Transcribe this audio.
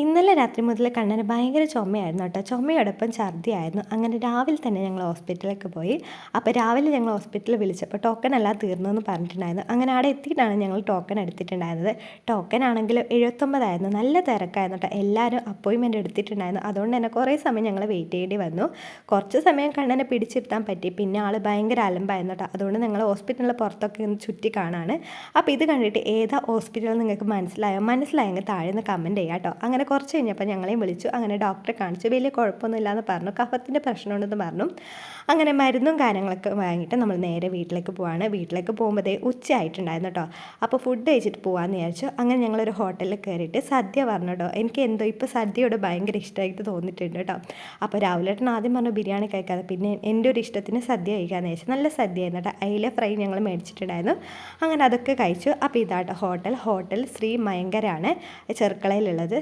ഇന്നലെ രാത്രി മുതൽ കണ്ണന് ഭയങ്കര ചുമയായിരുന്നു കേട്ടോ. ചുമയോടൊപ്പം ഛർദിയായിരുന്നു. അങ്ങനെ രാവിലെ തന്നെ ഞങ്ങൾ ഹോസ്പിറ്റലിലേക്ക് പോയി. അപ്പോൾ രാവിലെ ഞങ്ങൾ ഹോസ്പിറ്റലിൽ വിളിച്ചപ്പോൾ ടോക്കൺ എല്ലാം തീർന്നു എന്ന് പറഞ്ഞിട്ടുണ്ടായിരുന്നു. അങ്ങനെ അവിടെ എത്തിയിട്ടാണ് ഞങ്ങൾ ടോക്കൺ എടുത്തിട്ടുണ്ടായിരുന്നത്. ടോക്കൺ ആണെങ്കിൽ 79 ആയിരുന്നു. നല്ല തിരക്കായിരുന്നു കേട്ടോ. എല്ലാവരും അപ്പോയിൻമെൻറ്റ് എടുത്തിട്ടുണ്ടായിരുന്നു. അതുകൊണ്ട് തന്നെ കുറേ സമയം ഞങ്ങൾ വെയിറ്റ് ചെയ്യേണ്ടി വന്നു. കുറച്ച് സമയം കണ്ണനെ പിടിച്ചിരുത്താൻ പറ്റി. പിന്നെ ആൾ ഭയങ്കര അലമ്പായിരുന്നു കേട്ടോ. അതുകൊണ്ട് ഞങ്ങൾ ഹോസ്പിറ്റലിൽ പുറത്തൊക്കെ ഒന്ന് ചുറ്റി കാണാണ്. അപ്പോൾ ഇത് കണ്ടിട്ട് ഏതാ ഹോസ്പിറ്റൽ നിങ്ങൾക്ക് മനസ്സിലായെങ്കിൽ താഴെ നിന്ന് കമൻറ്റ് ചെയ്യാം കേട്ടോ. അങ്ങനെ കുറച്ച് കഴിഞ്ഞപ്പോൾ ഞങ്ങളെയും വിളിച്ചു. അങ്ങനെ ഡോക്ടറെ കാണിച്ചു. വലിയ കുഴപ്പമൊന്നുമില്ലാന്ന് പറഞ്ഞു. കഫത്തിൻ്റെ പ്രശ്നമുണ്ടെന്ന് പറഞ്ഞു. അങ്ങനെ മരുന്നും കാര്യങ്ങളൊക്കെ വാങ്ങിയിട്ട് നമ്മൾ നേരെ വീട്ടിലേക്ക് പോവാണ്. വീട്ടിലേക്ക് പോകുമ്പോഴേ ഉച്ചയായിട്ടുണ്ടായിരുന്നു കേട്ടോ. അപ്പോൾ ഫുഡ് കഴിച്ചിട്ട് പോകാമെന്ന് വിചാരിച്ചു. അങ്ങനെ ഞങ്ങളൊരു ഹോട്ടലിൽ കയറിയിട്ട് സദ്യ പറഞ്ഞു കേട്ടോ. എനിക്ക് എന്തോ ഇപ്പോൾ സദ്യയോട് ഭയങ്കര ഇഷ്ടമായിട്ട് തോന്നിയിട്ടുണ്ട് കേട്ടോ. അപ്പോൾ രാവിലെ ആദ്യം പറഞ്ഞു ബിരിയാണി കഴിക്കാതെ, പിന്നെ എൻ്റെ ഒരു ഇഷ്ടത്തിന് സദ്യ കഴിക്കാമെന്ന് വിചാരിച്ചു. നല്ല സദ്യയായിരുന്നു കേട്ടോ. അയില ഫ്രൈ ഞങ്ങൾ മേടിച്ചിട്ടുണ്ടായിരുന്നു. അങ്ങനെ അതൊക്കെ കഴിച്ചു. അപ്പോൾ ഇതാട്ടോ ഹോട്ടൽ ശ്രീ മയങ്കരാണ് ചെർക്കളയിലുള്ളത്.